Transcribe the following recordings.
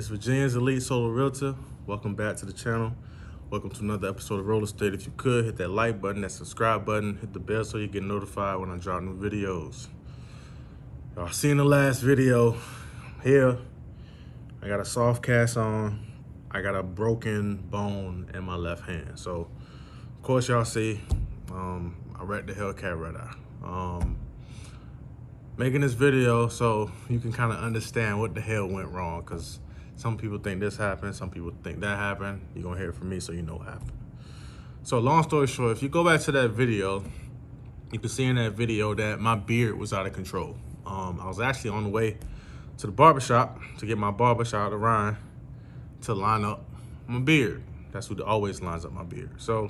Virginia's Elite Solo Realtor. Welcome back to the channel. Welcome to another episode of Real Estate. If you could, hit that like button, that subscribe button, hit the bell so you get notified when I drop new videos. Y'all seen the last video. Here, I got a soft cast on. I got a broken bone in my left hand. So, of course, y'all see, I wrecked the Hellcat Redeye. Making this video so you can kind of understand what the hell went wrong, because some people think this happened, some people think that happened. You're gonna hear it from me so you know what happened. So long story short, if you go back to that video, you can see in that video that my beard was out of control. I was actually on the way to the barbershop to get my barbershop Ryan to line up my beard. That's who always lines up my beard. So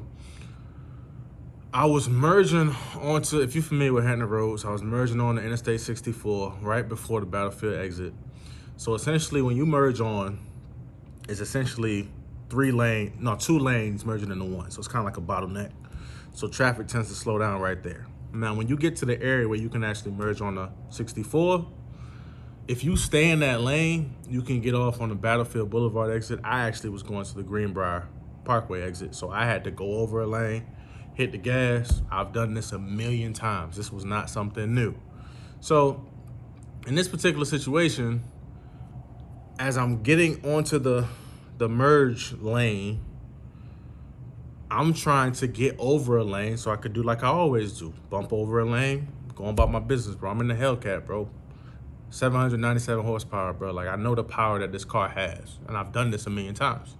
I was merging onto, if you're familiar with Hampton Roads, I was merging on the Interstate 64 right before the Battlefield exit. So essentially when you merge on, it's essentially two lanes merging into one. So it's kind of like a bottleneck. So traffic tends to slow down right there. Now, when you get to the area where you can actually merge on the 64, if you stay in that lane, you can get off on the Battlefield Boulevard exit. I actually was going to the Greenbrier Parkway exit. So I had to go over a lane, hit the gas. I've done this a million times. This was not something new. So in this particular situation, as I'm getting onto the merge lane, I'm trying to get over a lane so I could do like I always do. Bump over a lane, going about my business, bro. I'm in the Hellcat, bro. 797 horsepower, bro. Like, I know the power that this car has, and I've done this a million times.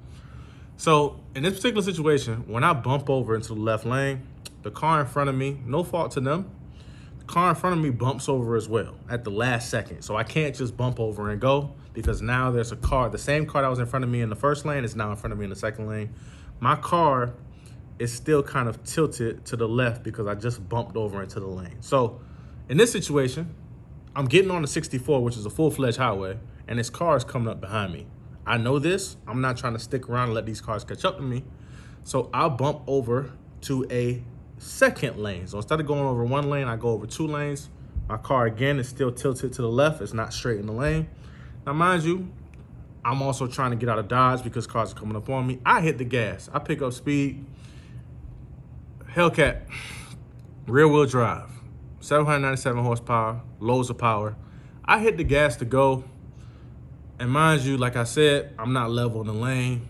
So in this particular situation, when I bump over into the left lane, the car in front of me, no fault to them, the car in front of me bumps over as well at the last second. So I can't just bump over and go, because now there's a car, the same car that was in front of me in the first lane is now in front of me in the second lane. My car is still kind of tilted to the left because I just bumped over into the lane. So in this situation, I'm getting on the 64, which is a full-fledged highway, and this car is coming up behind me. I know this. I'm not trying to stick around and let these cars catch up to me. So I'll bump over to a second lane. So instead of going over one lane, I go over two lanes. My car, again, is still tilted to the left. It's not straight in the lane. Now, mind you, I'm also trying to get out of Dodge because cars are coming up on me. I hit the gas. I pick up speed. Hellcat, rear-wheel drive, 797 horsepower, loads of power. I hit the gas to go. And mind you, like I said, I'm not level in the lane.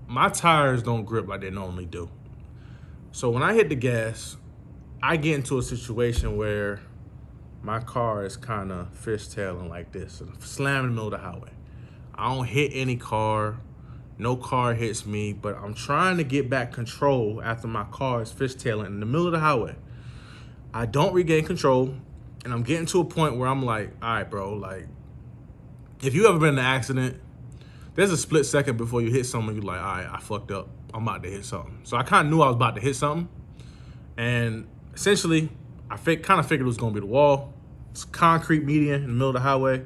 My tires don't grip like they normally do. So when I hit the gas, I get into a situation where my car is kind of fishtailing like this, and slam in the middle of the highway. I don't hit any car. No car hits me, but I'm trying to get back control after my car is fishtailing in the middle of the highway. I don't regain control, and I'm getting to a point where I'm like, all right, bro, like, if you ever been in an accident, there's a split second before you hit someone, you're like, all right, I fucked up. I'm about to hit something. So I kind of knew I was about to hit something. And essentially, I kind of figured it was going to be the wall. It's concrete median in the middle of the highway.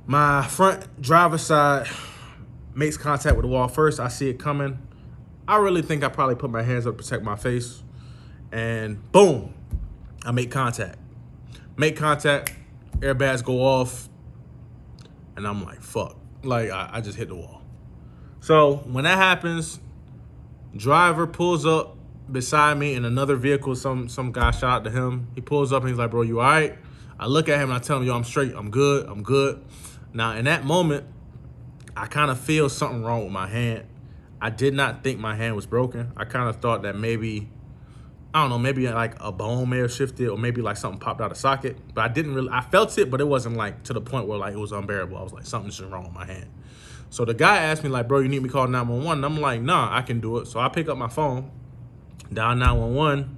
My front driver's side makes contact with the wall first. I see it coming. I really think I probably put my hands up to protect my face. And boom, I make contact. Make contact, airbags go off. And I'm like, fuck, like I just hit the wall. So when that happens, driver pulls up beside me in another vehicle. Some guy shot out to him. He pulls up and he's like, bro, you all right? I look at him and I tell him, yo, I'm straight, I'm good. Now in that moment, I kind of feel something wrong with my hand. I did not think my hand was broken. I kind of thought that maybe, I don't know, maybe like a bone may have shifted, or maybe like something popped out of socket. But I didn't really, I felt it, but it wasn't like to the point where like it was unbearable. I was like, something's just wrong with my hand. So the guy asked me like, bro, you need me to call 911? And I'm like, nah, I can do it. So I pick up my phone, dial 911,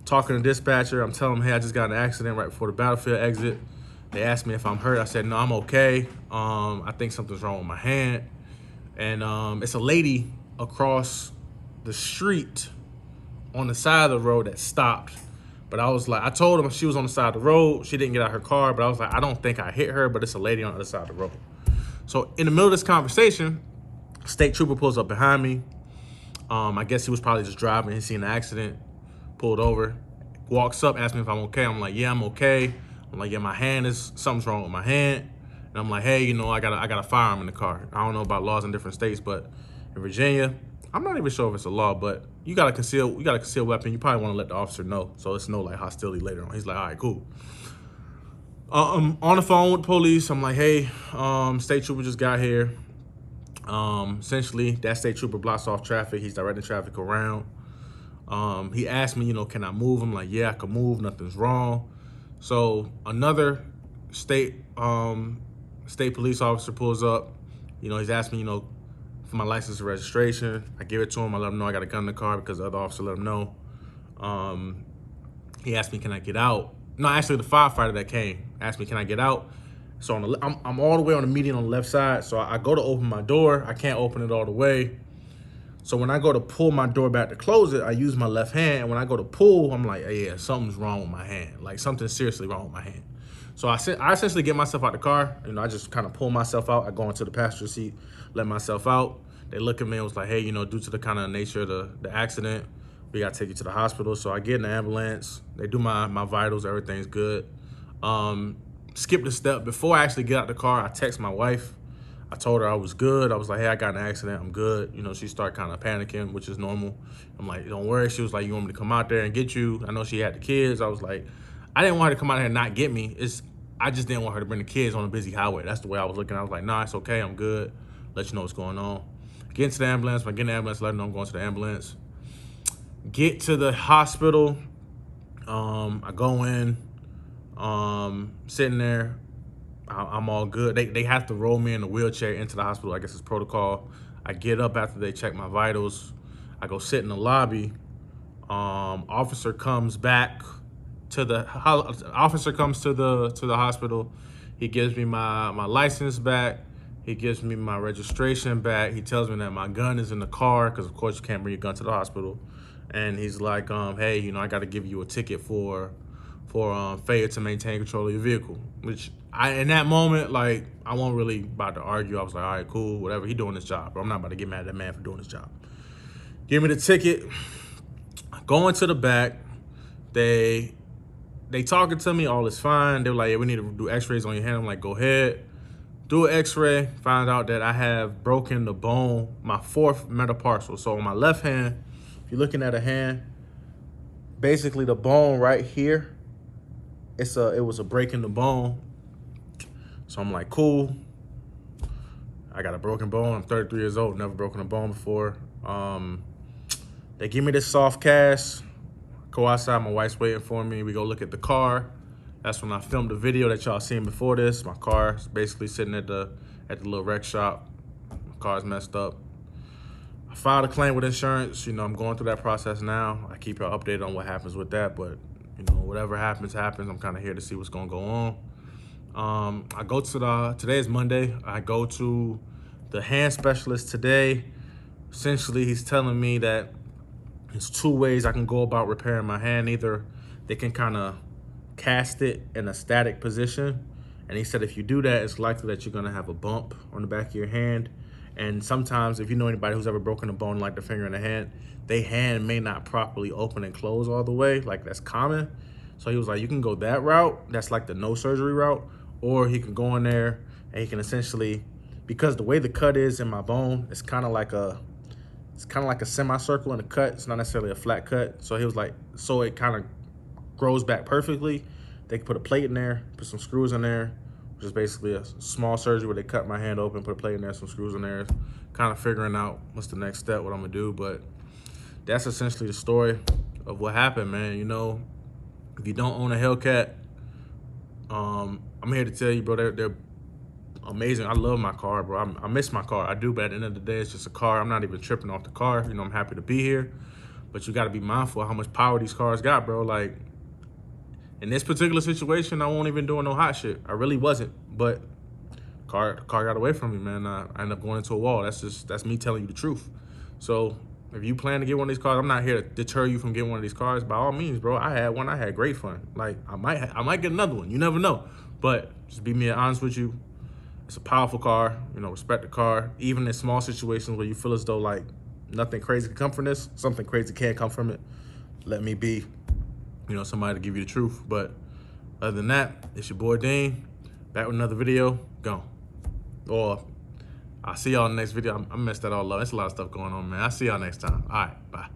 talking to dispatcher. I'm telling them, hey, I just got in an accident right before the Battlefield exit. They asked me if I'm hurt. I said, no, I'm okay. I think something's wrong with my hand. And it's a lady across the street on the side of the road that stopped. But I was like, I told him she was on the side of the road. She didn't get out of her car, but I was like, I don't think I hit her, but it's a lady on the other side of the road. So in the middle of this conversation, state trooper pulls up behind me. I guess he was probably just driving. He seen the accident, pulled over, walks up, asks me if I'm okay. I'm like, yeah, I'm okay. I'm like, yeah, something's wrong with my hand. And I'm like, hey, I got a firearm in the car. I don't know about laws in different states, but in Virginia, I'm not even sure if it's a law, but you got a concealed weapon. You probably want to let the officer know, so it's no like hostility later on. He's like, all right, cool. I'm on the phone with the police. I'm like, hey, state trooper just got here. Essentially, that state trooper blocks off traffic. He's directing traffic around. He asked me, can I move? I'm like, yeah, I can move. Nothing's wrong. So another state police officer pulls up. He's asking me, for my license and registration. I give it to him. I let him know I got a gun in the car because the other officer let him know. He asked me, can I get out? No, actually, the firefighter that came asked me, can I get out? So I'm all the way on the median on the left side. So I go to open my door. I can't open it all the way. So when I go to pull my door back to close it, I use my left hand. And when I go to pull, I'm like, hey, yeah, something's wrong with my hand. Like something's seriously wrong with my hand. So I essentially get myself out the car. I just kind of pull myself out. I go into the passenger seat, let myself out. They look at me and was like, hey, due to the kind of nature of the accident, we got to take you to the hospital. So I get in the ambulance. They do my vitals. Everything's good. Skipped a step. Before I actually get out the car, I text my wife. I told her I was good. I was like, hey, I got in an accident. I'm good. She started kind of panicking, which is normal. I'm like, don't worry. She was like, you want me to come out there and get you? I know she had the kids. I was like, I didn't want her to come out here and not get me. I just didn't want her to bring the kids on a busy highway. That's the way I was looking. I was like, nah, it's okay. I'm good. Let you know what's going on. Get into the ambulance. When I get in the ambulance, let her know I'm going to the ambulance. Get to the hospital. I go in, sitting there. I'm all good. They have to roll me in a wheelchair into the hospital. I guess it's protocol. I get up after they check my vitals. I go sit in the lobby. Officer comes back to the hospital. He gives me my license back. He gives me my registration back. He tells me that my gun is in the car because of course you can't bring your gun to the hospital. And he's like, hey, I got to give you a ticket for failure to maintain control of your vehicle. Which in that moment, like, I wasn't really about to argue. I was like, all right, cool, whatever. He doing his job, bro. I'm not about to get mad at that man for doing his job. Give me the ticket. Go into the back. They talking to me. All is fine. They're like, yeah, we need to do x-rays on your hand. I'm like, go ahead. Do an x-ray. Find out that I have broken the bone, my fourth metatarsal. So on my left hand, if you're looking at a hand, basically the bone right here, it was a break in the bone. So I'm like, cool. I got a broken bone. I'm 33 years old, never broken a bone before. They give me this soft cast. Go outside, my wife's waiting for me. We go look at the car. That's when I filmed the video that y'all seen before this. My car is basically sitting at the little wreck shop. My car's messed up. I filed a claim with insurance. I'm going through that process now. I keep y'all updated on what happens with that, but whatever happens. I'm kind of here to see what's gonna go on. I go to today is Monday. I go to the hand specialist today. Essentially, he's telling me that there's two ways I can go about repairing my hand. Either they can kind of cast it in a static position, and he said if you do that, it's likely that you're gonna have a bump on the back of your hand. And sometimes, if you know anybody who's ever broken a bone like the finger in the hand, their hand may not properly open and close all the way. Like, that's common. So he was like, you can go that route. That's like the no surgery route. Or he can go in there and he can essentially, because the way the cut is in my bone, it's kind of like a semicircle in the cut. It's not necessarily a flat cut. So he was like, so it kind of grows back perfectly. They can put a plate in there, put some screws in there, which is basically a small surgery where they cut my hand open, put a plate in there, some screws in there, kind of figuring out what's the next step, what I'm gonna do. But that's essentially the story of what happened, man. If you don't own a Hellcat, I'm here to tell you, bro, they're amazing. I love my car, bro. I miss my car. I do, but at the end of the day, it's just a car. I'm not even tripping off the car. I'm happy to be here, but you got to be mindful of how much power these cars got, bro. Like, in this particular situation, I wasn't even doing no hot shit. I really wasn't, but car got away from me, man. I ended up going into a wall. That's me telling you the truth. So if you plan to get one of these cars, I'm not here to deter you from getting one of these cars. By all means, bro. I had one. I had great fun. Like, I might get another one. You never know. But just be honest with you. It's a powerful car. Respect the car. Even in small situations where you feel as though like nothing crazy can come from this, something crazy can come from it. Let me be, somebody to give you the truth. But other than that, it's your boy Dean, back with another video. Gone. Or I'll see y'all in the next video. I messed that all up. There's a lot of stuff going on, man. I'll see y'all next time. All right, bye.